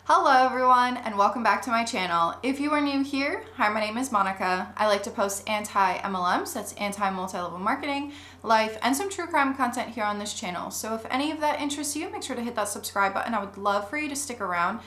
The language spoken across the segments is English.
Hello everyone and welcome back to my channel. If you are new here, hi, my name is Monica. I like to post anti-MLMs, that's anti-multi-level marketing, life, and some true crime content here on this channel. So if any of that interests you, make sure to hit that subscribe button. I would love for you to stick around.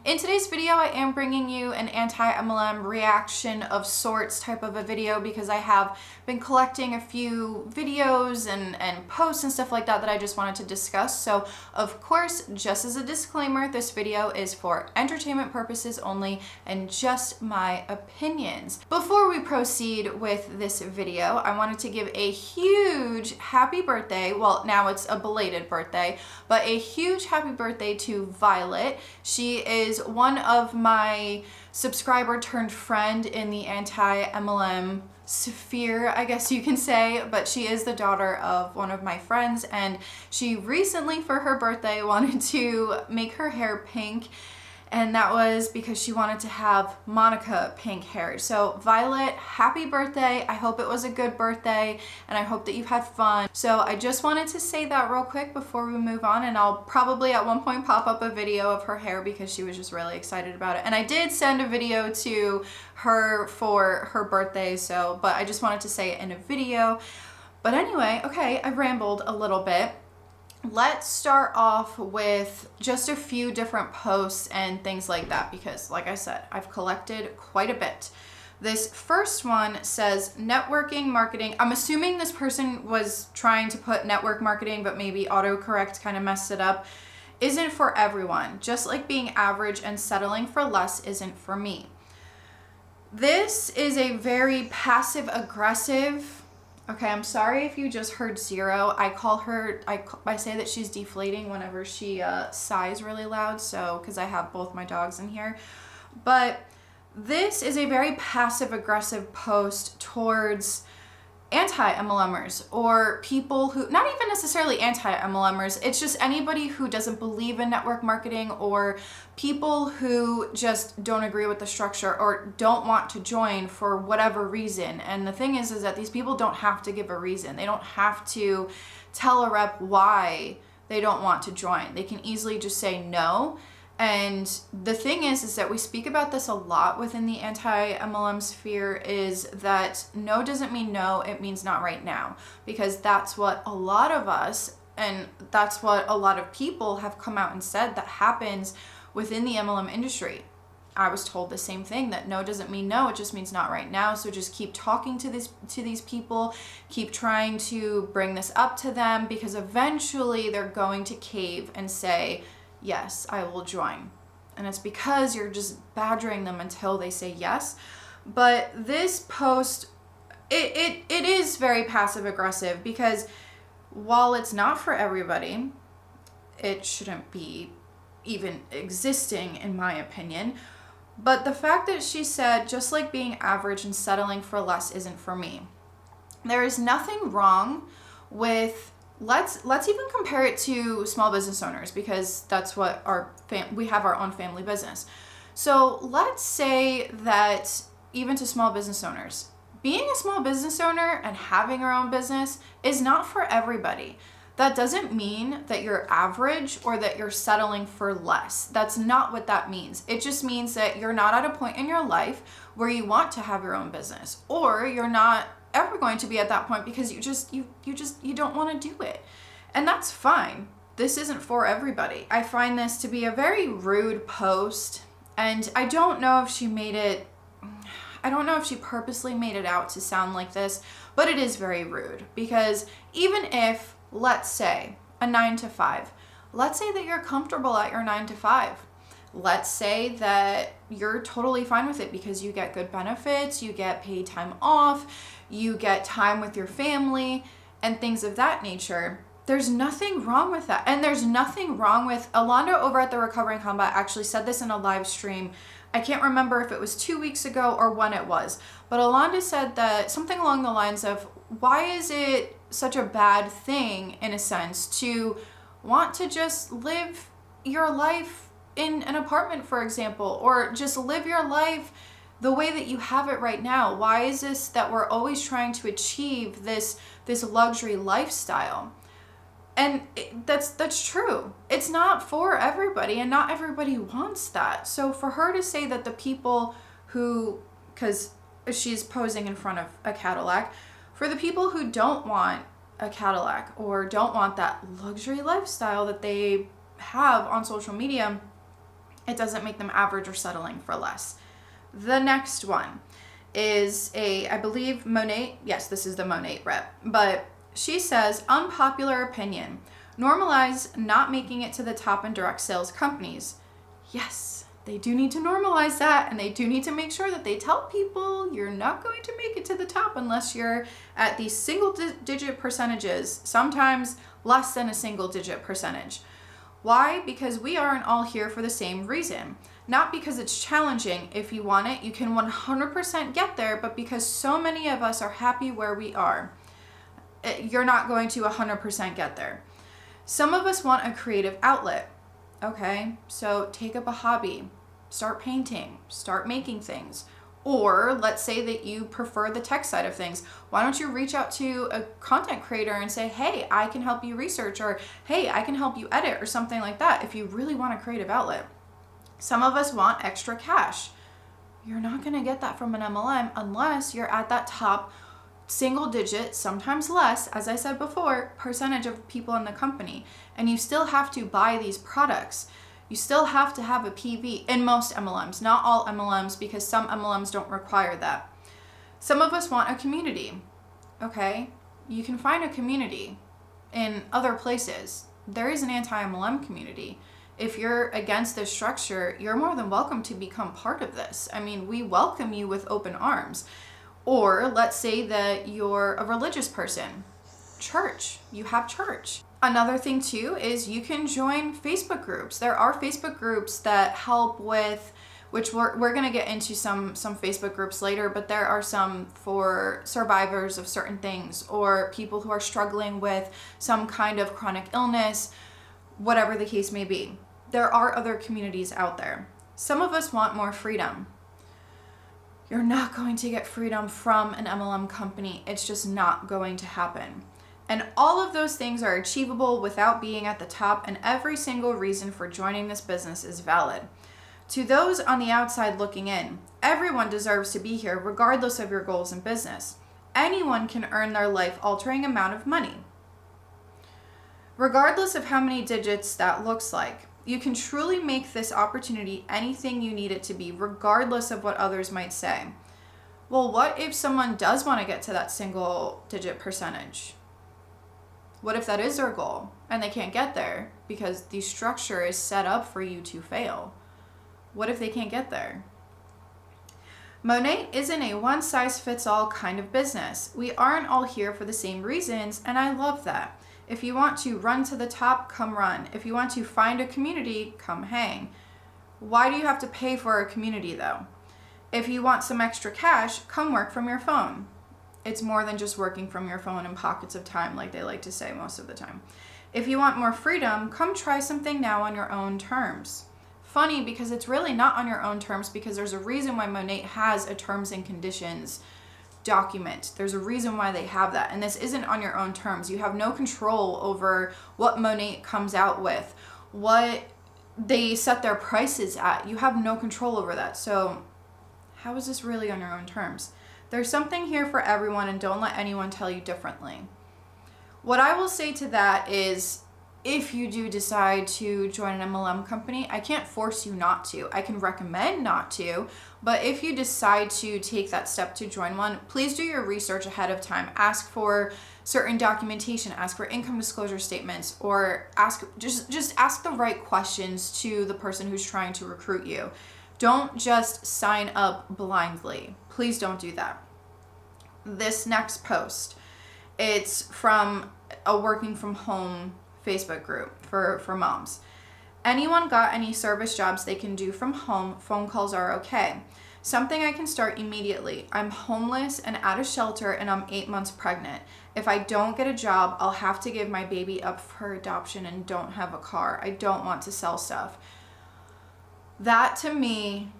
In today's video, I am bringing you an anti-MLM reaction of sorts type of a video because I have been collecting a few videos and posts and stuff like that that I just wanted to discuss. So of course, just as a disclaimer, this video is for entertainment purposes only and just my opinions. Before we proceed with this video, I wanted to give a huge happy birthday. Well, now it's a belated birthday, but a huge happy birthday to Violet. She is one of my subscriber turned friend in the anti-MLM sphere, I guess you can say, but she is the daughter of one of my friends, and she recently for her birthday wanted to make her hair pink, and that was because she wanted to have Monica pink hair. So Violet, happy birthday. I hope it was a good birthday and I hope that you've had fun. So I just wanted to say that real quick before we move on, and I'll probably at one point pop up a video of her hair because she was just really excited about it. And I did send a video to her for her birthday, so, but I just wanted to say it in a video. But anyway, okay, I rambled a little bit. Let's start off with just a few different posts and things like that because, like I said, I've collected quite a bit. This first one says networking marketing. I'm assuming this person was trying to put network marketing, but maybe autocorrect kind of messed it up. Isn't for everyone. Just like being average and settling for less isn't for me. This is a very passive aggressive. Okay, I'm sorry if you just heard zero. I call her, I say that she's deflating whenever she sighs really loud, so, because I have both my dogs in here. But this is a very passive-aggressive post towards anti-MLMers or people who, not even necessarily anti-MLMers, it's just anybody who doesn't believe in network marketing or people who just don't agree with the structure or don't want to join for whatever reason. And the thing is that these people don't have to give a reason. They don't have to tell a rep why they don't want to join. They can easily just say no. And the thing is that we speak about this a lot within the anti-MLM sphere, is that no doesn't mean no, it means not right now. Because that's what a lot of us, and that's what a lot of people have come out and said that happens within the MLM industry. I was told the same thing, that no doesn't mean no, it just means not right now. So just keep talking to these people, keep trying to bring this up to them, because eventually they're going to cave and say, yes, I will join. And it's because you're just badgering them until they say yes. But this post, it is very passive aggressive, because while it's not for everybody, it shouldn't be even existing in my opinion. But the fact that she said, just like being average and settling for less isn't for me. There is nothing wrong with, let's even compare it to small business owners, because that's what we have our own family business. So let's say that even to small business owners, being a small business owner and having your own business is not for everybody. That doesn't mean that you're average or that you're settling for less. That's not what that means. It just means that you're not at a point in your life where you want to have your own business, or you're not ever going to be at that point because you don't want to do it. And that's fine. This isn't for everybody. I find this to be a very rude post, and I don't know if she purposely made it out to sound like this, but it is very rude. Because even if, let's say, a 9 to 5, let's say that you're comfortable at your 9 to 5. Let's say that you're totally fine with it because you get good benefits, you get paid time off, you get time with your family and things of that nature. There's nothing wrong with that. And there's nothing wrong with, Alonda over at the Recovering Combat actually said this in a live stream. I can't remember if it was 2 weeks ago or when it was, but Alonda said that something along the lines of, why is it such a bad thing, in a sense, to want to just live your life in an apartment, for example, or just live your life the way that you have it right now? Why is this that we're always trying to achieve this luxury lifestyle? And that's true. It's not for everybody, and not everybody wants that. So for her to say that the people who, because she's posing in front of a Cadillac, for the people who don't want a Cadillac or don't want that luxury lifestyle that they have on social media, it doesn't make them average or settling for less. The next one is I believe Monet. Yes, this is the Monet rep, but she says, unpopular opinion, normalize not making it to the top in direct sales companies. Yes, they do need to normalize that, and they do need to make sure that they tell people you're not going to make it to the top unless you're at these single-digit percentages, sometimes less than a single-digit percentage. Why? Because we aren't all here for the same reason. Not because it's challenging. If you want it, you can 100% get there, but because so many of us are happy where we are, you're not going to 100% get there. Some of us want a creative outlet. Okay, so take up a hobby, start painting, start making things. Or let's say that you prefer the tech side of things. Why don't you reach out to a content creator and say, hey, I can help you research, or hey, I can help you edit, or something like that, if you really want a creative outlet. Some of us want extra cash. You're not going to get that from an MLM unless you're at that top single digit, sometimes less, as I said before, percentage of people in the company. And you still have to buy these products. You still have to have a PV in most MLMs, not all MLMs, because some MLMs don't require that. Some of us want a community. Okay, you can find a community in other places. There is an anti-MLM community. If you're against this structure, you're more than welcome to become part of this. I mean, we welcome you with open arms. Or let's say that you're a religious person. Church. You have church. Another thing too is you can join Facebook groups. There are Facebook groups that help with, which we're going to get into some Facebook groups later, but there are some for survivors of certain things, or people who are struggling with some kind of chronic illness, whatever the case may be. There are other communities out there. Some of us want more freedom. You're not going to get freedom from an MLM company. It's just not going to happen. And all of those things are achievable without being at the top, and every single reason for joining this business is valid. To those on the outside looking in, everyone deserves to be here regardless of your goals in business. Anyone can earn their life-altering amount of money, regardless of how many digits that looks like. You can truly make this opportunity anything you need it to be, regardless of what others might say. Well, what if someone does want to get to that single digit percentage? What if that is their goal and they can't get there because the structure is set up for you to fail? What if they can't get there? Monet isn't a one-size-fits-all kind of business. We aren't all here for the same reasons, and I love that. If you want to run to the top, come run. If you want to find a community, come hang. Why do you have to pay for a community though? If you want some extra cash, come work from your phone. It's more than just working from your phone in pockets of time, like they like to say most of the time. If you want more freedom, come try something now on your own terms. Funny, because it's really not on your own terms, because there's a reason why Monet has a terms and conditions document. There's a reason why they have that, and this isn't on your own terms. You have no control over what Monet comes out with, what they set their prices at. You have no control over that. So how is this really on your own terms? There's something here for everyone, and don't let anyone tell you differently. What I will say to that is, if you do decide to join an MLM company, I can't force you not to. I can recommend not to, but if you decide to take that step to join one, please do your research ahead of time. Ask for certain documentation, ask for income disclosure statements, or just ask the right questions to the person who's trying to recruit you. Don't just sign up blindly. Please don't do that. This next post, it's from a working from home Facebook group for moms. Anyone got any service jobs they can do from home? Phone calls are okay. Something I can start immediately. I'm homeless and at a shelter, and I'm 8 months pregnant. If I don't get a job, I'll have to give my baby up for adoption and don't have a car. I don't want to sell stuff. That to me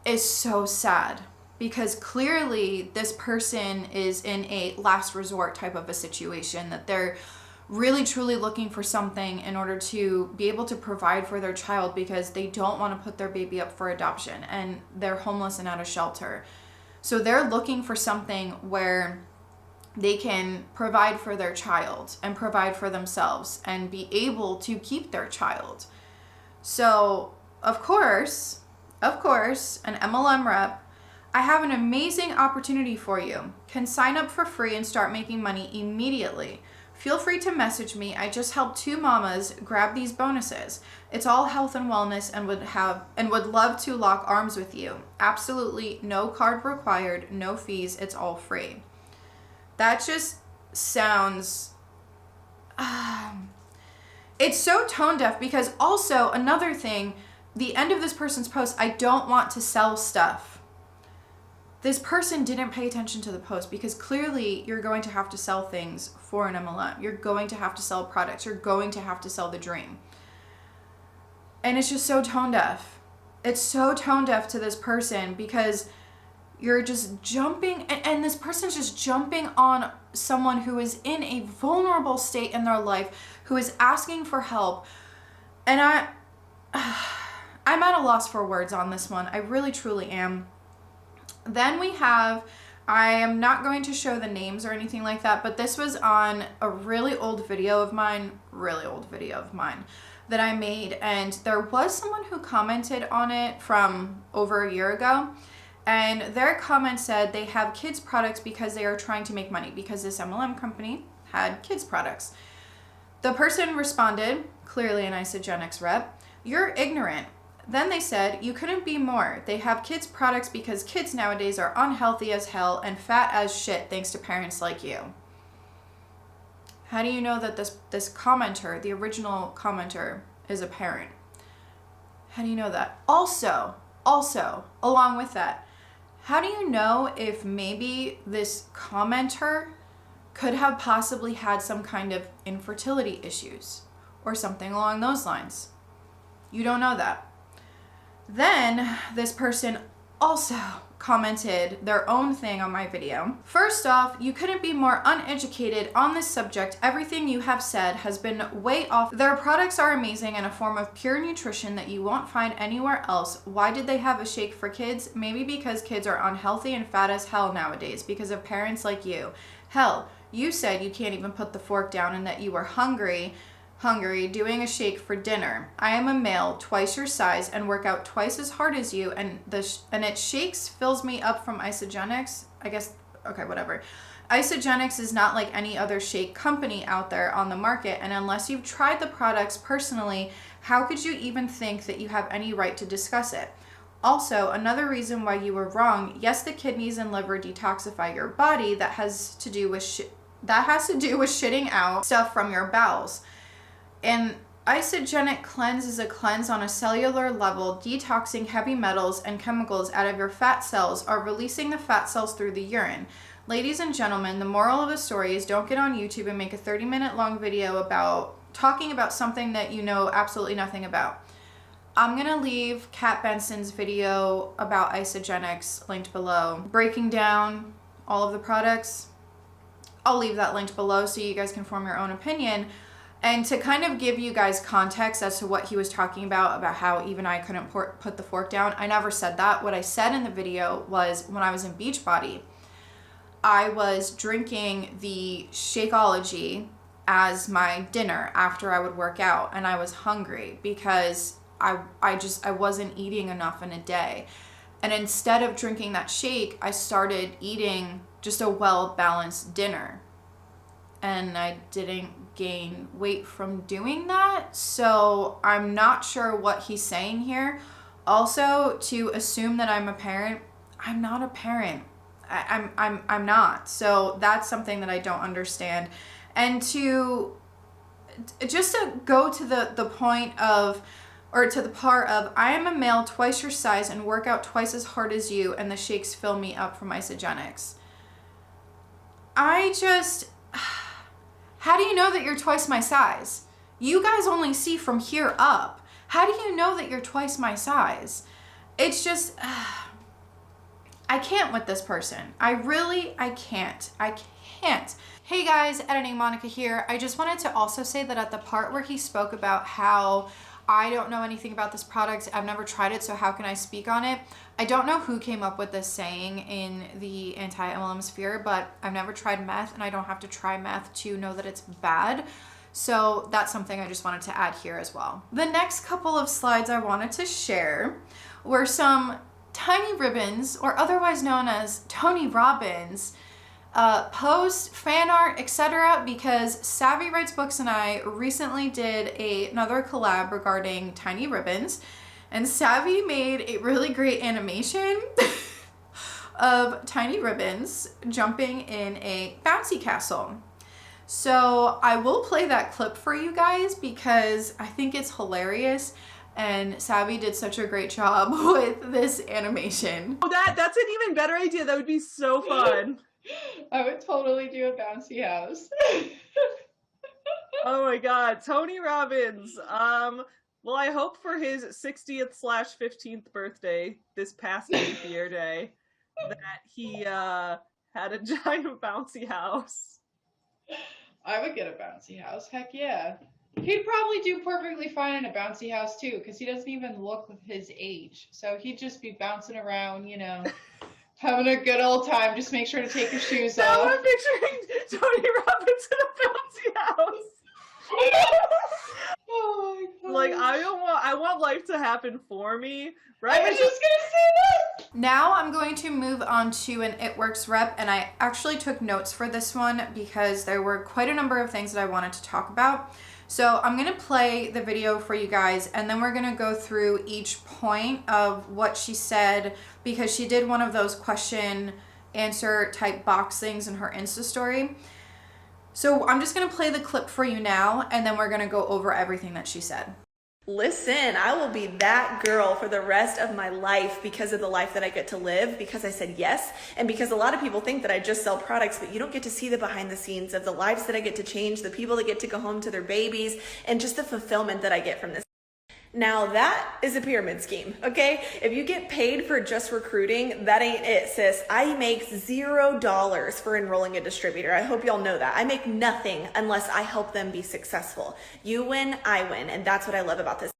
is so sad, because clearly this person is in a last resort type of a situation, that they're really truly looking for something in order to be able to provide for their child because they don't want to put their baby up for adoption and they're homeless and out of shelter. So they're looking for something where they can provide for their child and provide for themselves and be able to keep their child. So, of course, an MLM rep, I have an amazing opportunity for you. Can sign up for free and start making money immediately. Feel free to message me. I just helped 2 mamas grab these bonuses. It's all health and wellness and would love to lock arms with you. Absolutely no card required, no fees. It's all free. That just sounds it's so tone deaf, because also another thing, the end of this person's post, I don't want to sell stuff. This person didn't pay attention to the post, because clearly you're going to have to sell things for an MLM. You're going to have to sell products. You're going to have to sell the dream. And it's just so tone deaf. It's so tone deaf to this person, because you're just jumping, and this person's just jumping on someone who is in a vulnerable state in their life, who is asking for help. And I'm at a loss for words on this one. I really, truly am. Then we have, I am not going to show the names or anything like that, but this was on a really old video of mine that I made. And there was someone who commented on it from over a year ago. And their comment said they have kids products because they are trying to make money, because this MLM company had kids products. The person responded, clearly an Isagenix rep, "You're ignorant." Then they said, "You couldn't be more. They have kids products because kids nowadays are unhealthy as hell and fat as shit thanks to parents like you." How do you know that this commenter, the original commenter, is a parent? How do you know that? Also, along with that, how do you know if maybe this commenter could have possibly had some kind of infertility issues or something along those lines? You don't know that. Then this person also commented their own thing on my video. "First off, you couldn't be more uneducated on this subject. Everything you have said has been way off. Their products are amazing and a form of pure nutrition that you won't find anywhere else. Why did they have a shake for kids? Maybe because kids are unhealthy and fat as hell nowadays because of parents like you. Hell, you said you can't even put the fork down and that you were hungry doing a shake for dinner. I am a male, twice your size, and work out twice as hard as you, and it shakes fills me up from Isagenix. I guess, okay, whatever. Isagenix is not like any other shake company out there on the market, and unless you've tried the products personally, how could you even think that you have any right to discuss it? Also, another reason why you were wrong, yes, the kidneys and liver detoxify your body. That has to do with shitting out stuff from your bowels. An isogenic cleanse is a cleanse on a cellular level, detoxing heavy metals and chemicals out of your fat cells or releasing the fat cells through the urine. Ladies and gentlemen, the moral of the story is don't get on YouTube and make a 30-minute long video about talking about something that you know absolutely nothing about." I'm going to leave Kat Benson's video about Isagenix linked below, breaking down all of the products. I'll leave that linked below so you guys can form your own opinion. And to kind of give you guys context as to what he was talking about how even I couldn't put the fork down, I never said that. What I said in the video was when I was in Beachbody, I was drinking the Shakeology as my dinner after I would work out, and I was hungry because I wasn't eating enough in a day. And instead of drinking that shake, I started eating just a well-balanced dinner. And I didn't gain weight from doing that. So I'm not sure what he's saying here. Also, to assume that I'm a parent, I'm not a parent. I'm not. So that's something that I don't understand. And to go to the point of, or to the part of, I am a male, twice your size, and work out twice as hard as you, and the shakes fill me up from Isagenix. How do you know that you're twice my size? You guys only see from here up. How do you know that you're twice my size? It's just, I can't with this person. I can't. I can't. Hey guys, Editing Monica here. I just wanted to also say that at the part where he spoke about how I don't know anything about this product, I've never tried it, so how can I speak on it? I don't know who came up with this saying in the anti-MLM sphere, but I've never tried meth and I don't have to try meth to know that it's bad. So that's something I just wanted to add here as well. The next couple of slides I wanted to share were some tiny ribbons, or otherwise known as Tony Robbins, post, fan art, etc. because Savvy Writes Books and I recently did another collab regarding tiny ribbons, and Savvy made a really great animation of tiny ribbons jumping in a bouncy castle. So I will play that clip for you guys because I think it's hilarious, and Savvy did such a great job with this animation. Oh, that's an even better idea. That would be so fun. I would totally do a bouncy house. Oh my god, Tony Robbins. Well, I hope for his 60th/15th birthday, this past leap year day, that he had a giant bouncy house. I would get a bouncy house, heck yeah. He'd probably do perfectly fine in a bouncy house too, because he doesn't even look his age. So he'd just be bouncing around, you know, having a good old time. Just make sure to take your shoes off. Now I'm picturing Tony Robbins in a bouncy house. Oh my god. Like, I want life to happen for me, right? I was just gonna say that. Now I'm going to move on to an It Works rep, and I actually took notes for this one because there were quite a number of things that I wanted to talk about. So I'm gonna play the video for you guys, and then we're gonna go through each point of what she said, because she did one of those question answer type box things in her Insta story. So I'm just gonna play the clip for you now, and then we're gonna go over everything that she said. Listen, I will be that girl for the rest of my life because of the life that I get to live, because I said yes, and because a lot of people think that I just sell products, but you don't get to see the behind the scenes of the lives that I get to change, the people that get to go home to their babies, and just the fulfillment that I get from this. Now that is a pyramid scheme, okay? If you get paid for just recruiting, that ain't it, sis. I make $0 for enrolling a distributor. I hope y'all know that. I make nothing unless I help them be successful. You win, I win, and that's what I love about this.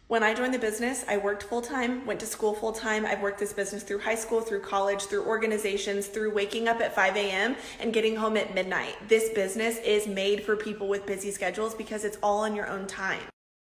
When I joined the business, I worked full-time, went to school full-time. I've worked this business through high school, through college, through organizations, through waking up at 5 a.m. and getting home at midnight. This business is made for people with busy schedules because it's all on your own time.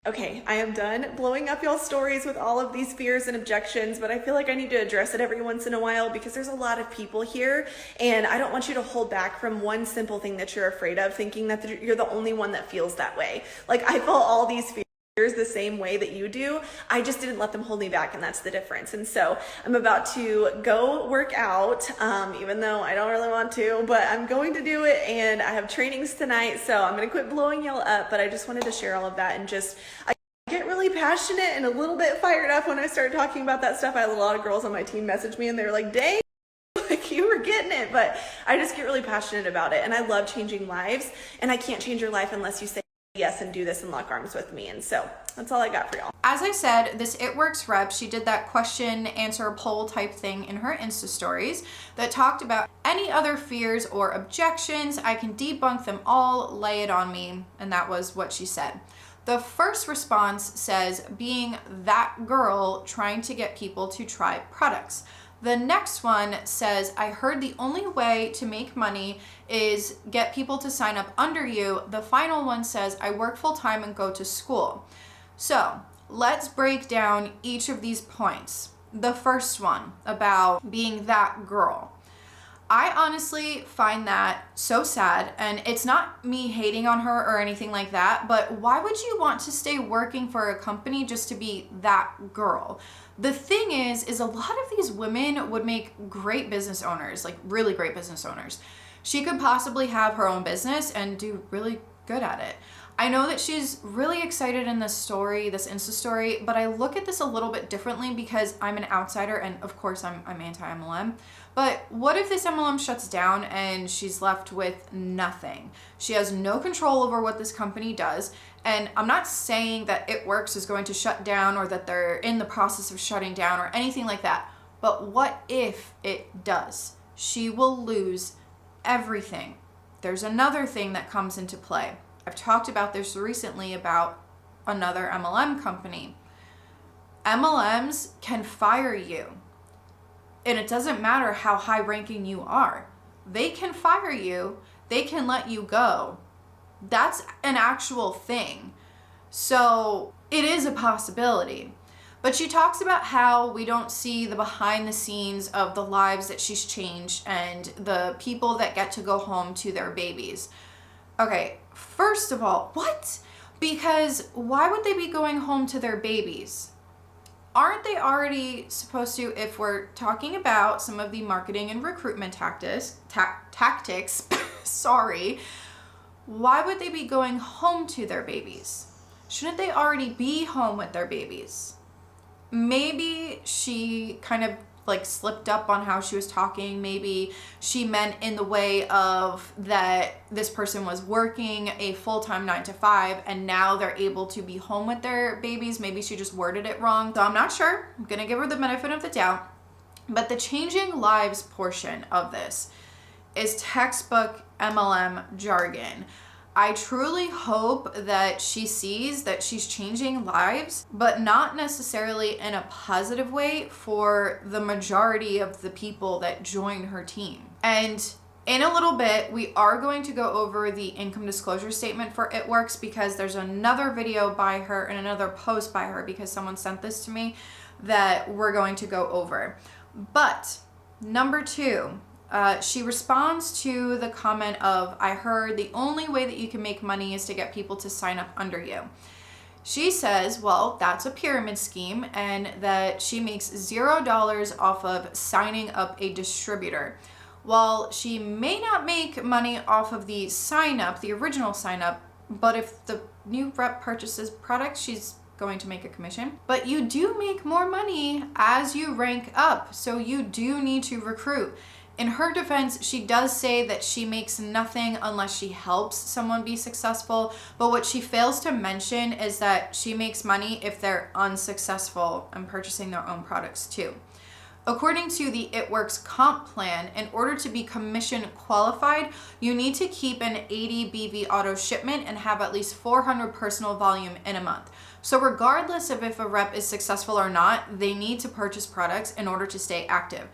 Okay, I am done blowing up y'all's stories with all of these fears and objections, but I feel like I need to address it every once in a while because there's a lot of people here, and I don't want you to hold back from one simple thing that you're afraid of, thinking that you're the only one that feels that way. Like, I felt all these fears the same way that you do. I just didn't let them hold me back, and that's the difference. And so I'm about to go work out, even though I don't really want to, but I'm going to do it, and I have trainings tonight, so I'm going to quit blowing y'all up. But I just wanted to share all of that, and just I get really passionate and a little bit fired up when I start talking about that stuff. I had a lot of girls on my team message me, and they were like, dang, like, you were getting it. But I just get really passionate about it, and I love changing lives, and I can't change your life unless you say yes and do this and lock arms with me. And so that's all I got for y'all. As I said, this It Works rep, she did that question answer poll type thing in her Insta stories that talked about any other fears or objections. I can debunk them all, lay it on me. And that was what she said. The first response says, being that girl trying to get people to try products. The next one says, I heard the only way to make money is get people to sign up under you. The final one says, I work full time and go to school. So let's break down each of these points. The first one about being that girl. I honestly find that so sad, and it's not me hating on her or anything like that, but why would you want to stay working for a company just to be that girl? The thing is a lot of these women would make great business owners, like really great business owners. She could possibly have her own business and do really good at it. I know that she's really excited in this story, this Insta story, but I look at this a little bit differently because I'm an outsider, and of course I'm anti-MLM. But what if this MLM shuts down and she's left with nothing? She has no control over what this company does. And I'm not saying that It Works is going to shut down or that they're in the process of shutting down or anything like that. But what if it does? She will lose everything. there's another thing that comes into play. I've talked about this recently about another MLM company. MLMs can fire you. And it doesn't matter how high ranking you are. They can fire you. They can let you go. That's an actual thing. So it is a possibility. But she talks about how we don't see the behind the scenes of the lives that she's changed and the people that get to go home to their babies. Okay, first of all, what? Because why would they be going home to their babies? Aren't they already supposed to, if we're talking about some of the marketing and recruitment tactics, sorry, why would they be going home to their babies? Shouldn't they already be home with their babies? Maybe she kind of like slipped up on how she was talking. Maybe she meant in the way of that this person was working a full-time 9-to-5 and now they're able to be home with their babies. Maybe she just worded it wrong. So I'm not sure. I'm gonna give her the benefit of the doubt. But the changing lives portion of this is textbook MLM jargon. I truly hope that she sees that she's changing lives, but not necessarily in a positive way for the majority of the people that join her team. And in a little bit, we are going to go over the income disclosure statement for It Works because there's another video by her and another post by her because someone sent this to me that we're going to go over. But number 2, she responds to the comment of, I heard the only way that you can make money is to get people to sign up under you. She says, well, that's a pyramid scheme and that she makes $0 off of signing up a distributor. While she may not make money off of the sign up, the original sign up, but if the new rep purchases products, she's going to make a commission. But you do make more money as you rank up, so you do need to recruit. In her defense, she does say that she makes nothing unless she helps someone be successful, but what she fails to mention is that she makes money if they're unsuccessful in purchasing their own products too. According to the It Works comp plan, in order to be commission qualified, you need to keep an 80 BV auto shipment and have at least 400 personal volume in a month. So regardless of if a rep is successful or not, they need to purchase products in order to stay active.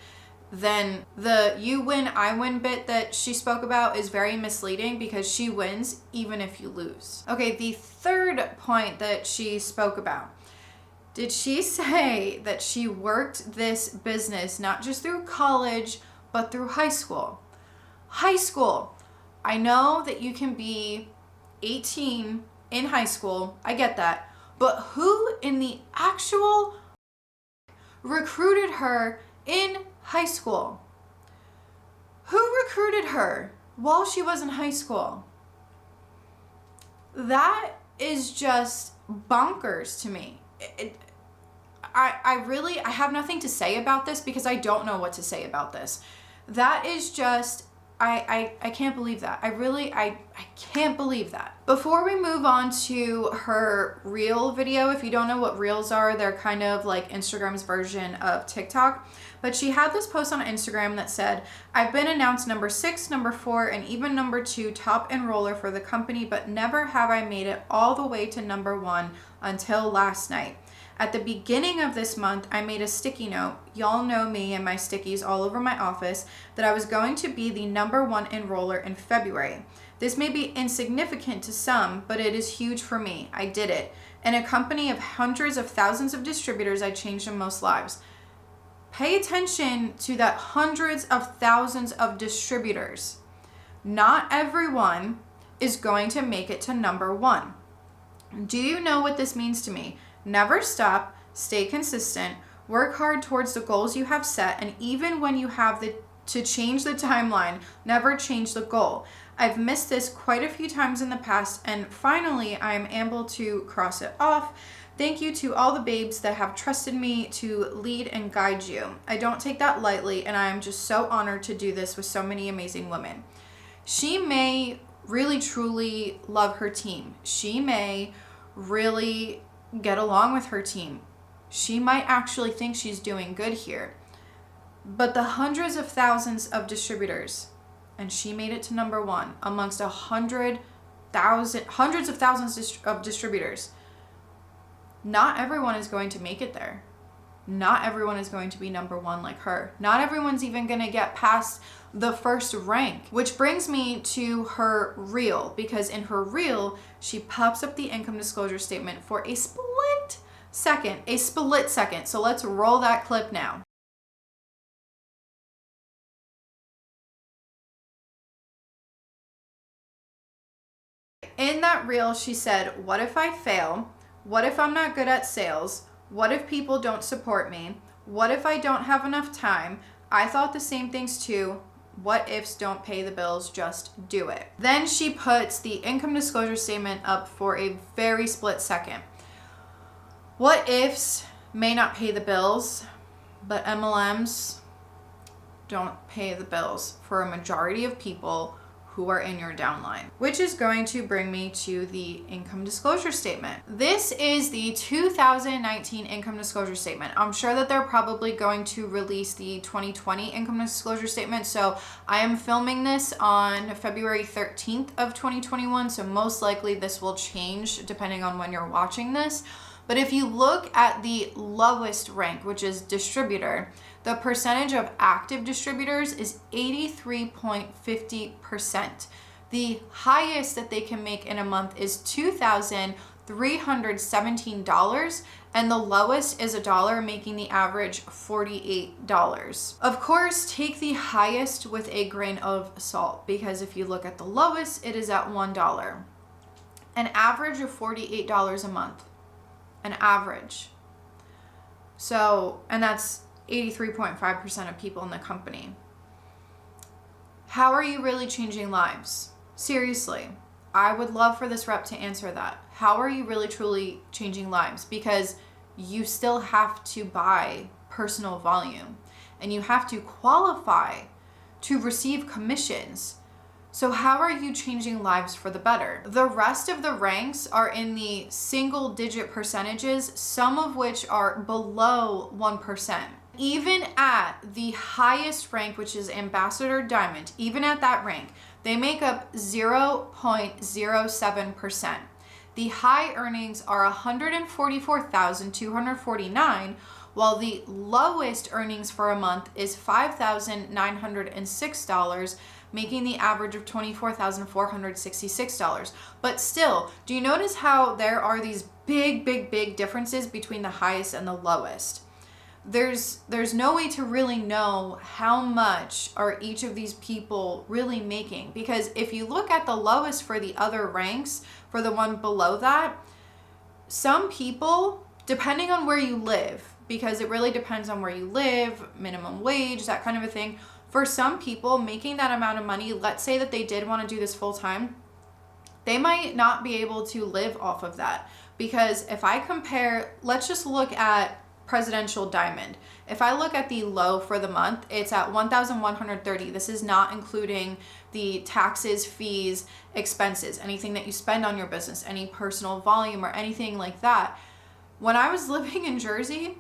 Then the you win, I win bit that she spoke about is very misleading because she wins even if you lose. Okay, the third point that she spoke about. Did she say that she worked this business not just through college, but through high school? High school. I know that you can be 18 in high school. I get that. But who in the actual recruited her in high school? Who recruited her while she was in high school? That is just bonkers to me. I have nothing to say about this because I don't know what to say about this. That is just, I can't believe that. I can't believe that. Before we move on to her reel video, if you don't know what reels are, they're kind of like Instagram's version of TikTok. But she had this post on Instagram that said, I've been announced number 6, number 4, and even number 2 top enroller for the company, but never have I made it all the way to number 1 until last night. At the beginning of this month, I made a sticky note, y'all know me and my stickies all over my office, that I was going to be the number 1 enroller in February. This may be insignificant to some, but it is huge for me. I did it. In a company of hundreds of thousands of distributors, I changed the most lives. Pay attention to that hundreds of thousands of distributors. Not everyone is going to make it to number 1. Do you know what this means to me? Never stop, stay consistent, work hard towards the goals you have set, and even when you have to change the timeline, never change the goal. I've missed this quite a few times in the past, and finally I am able to cross it off. Thank you to all the babes that have trusted me to lead and guide you. I don't take that lightly, and I am just so honored to do this with so many amazing women. She may really truly love her team. She may really get along with her team. She might actually think she's doing good here. But the hundreds of thousands of distributors and she made it to number one amongst hundreds of thousands of distributors. Not everyone is going to make it there. Not everyone is going to be number one like her. Not everyone's even going to get past the first rank, which brings me to her reel, because in her reel, she pops up the income disclosure statement for a split second. So let's roll that clip now. In that reel, she said, what if I fail? What if I'm not good at sales? What if people don't support me? What if I don't have enough time? I thought the same things too. What ifs don't pay the bills, just do it. Then she puts the income disclosure statement up for a very split second. What ifs may not pay the bills, but MLMs don't pay the bills for a majority of people who are in your downline, which is going to bring me to the income disclosure statement. This is the 2019 income disclosure statement. I'm sure that they're probably going to release the 2020 income disclosure statement. So I am filming this on February 13th of 2021. So most likely this will change depending on when you're watching this. But if you look at the lowest rank, which is distributor, the percentage of active distributors is 83.50%. The highest that they can make in a month is $2,317, and the lowest is $1, making the average $48. Of course, take the highest with a grain of salt, because if you look at the lowest, it is at $1. An average of $48 a month. An average. So, and that's 83.5% of people in the company. How are you really changing lives? Seriously, I would love for this rep to answer that. How are you really truly changing lives? Because you still have to buy personal volume and you have to qualify to receive commissions. So how are you changing lives for the better? The rest of the ranks are in the single digit percentages, some of which are below 1%. Even at the highest rank, which is Ambassador Diamond, even at that rank, they make up 0.07%. The high earnings are $144,249, while the lowest earnings for a month is $5,906, making the average of $24,466. But still, do you notice how there are these big differences between the highest and the lowest? There's no way to really know how much are each of these people really making, because if you look at the lowest for the other ranks, for the one below that, some people, depending on where you live, because it really depends on where you live, minimum wage, that kind of a thing. For some people, making that amount of money, let's say that they did want to do this full time, they might not be able to live off of that. Because if I compare, let's just look at Presidential Diamond. If I look at the low for the month, it's at $1,130. This is not including the taxes, fees, expenses, anything that you spend on your business, any personal volume or anything like that. When I was living in Jersey,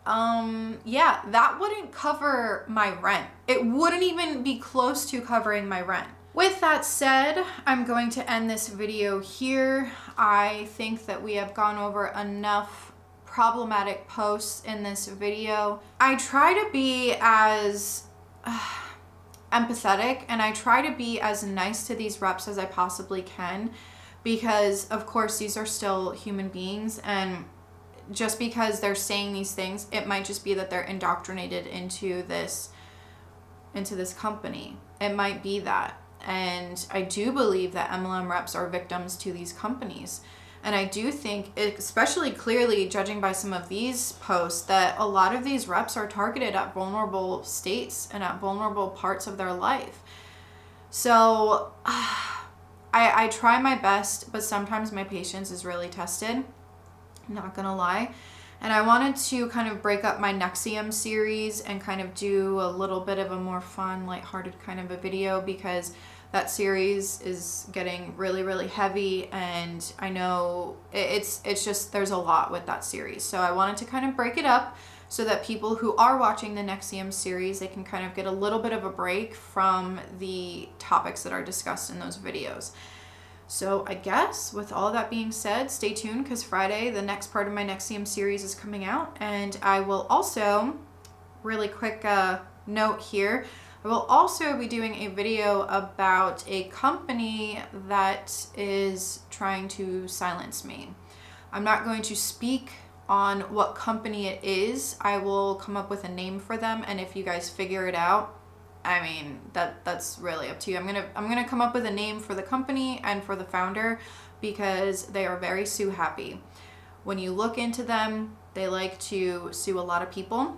that wouldn't cover my rent. It wouldn't even be close to covering my rent. With that said, I'm going to end this video here. I think that we have gone over enough problematic posts in this video. I try to be as empathetic and I try to be as nice to these reps as I possibly can, because of course these are still human beings, and just because they're saying these things, it might just be that they're indoctrinated into this company. It might be that. And I do believe that MLM reps are victims to these companies. And I do think, especially clearly judging by some of these posts, that a lot of these reps are targeted at vulnerable states and at vulnerable parts of their life. So I try my best, but sometimes my patience is really tested. I'm not gonna lie. And I wanted to kind of break up my NXIVM series and kind of do a little bit of a more fun, lighthearted kind of a video, because that series is getting really heavy, and I know it's just, there's a lot with that series. So I wanted to kind of break it up so that people who are watching the NXIVM series, they can kind of get a little bit of a break from the topics that are discussed in those videos. So I guess with all of that being said, stay tuned because Friday, the next part of my NXIVM series is coming out. And I will also, really quick note here, I will also be doing a video about a company that is trying to silence me. I'm not going to speak on what company it is. I will come up with a name for them, and if you guys figure it out, I mean, that's really up to you. I'm gonna come up with a name for the company and for the founder because they are very sue happy. When you look into them, they like to sue a lot of people.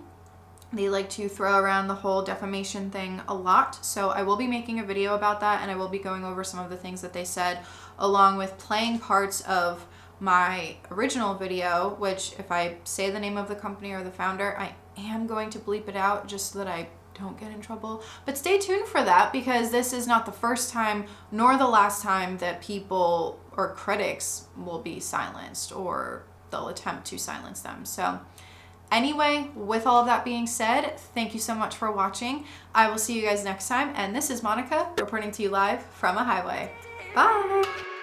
They like to throw around the whole defamation thing a lot. So I will be making a video about that, and I will be going over some of the things that they said, along with playing parts of my original video, which if I say the name of the company or the founder, I am going to bleep it out just so that I don't get in trouble. But stay tuned for that, because this is not the first time nor the last time that people or critics will be silenced, or they'll attempt to silence them. So anyway, with all of that being said, thank you so much for watching. I will see you guys next time, and this is Monica reporting to you live from a highway. Bye!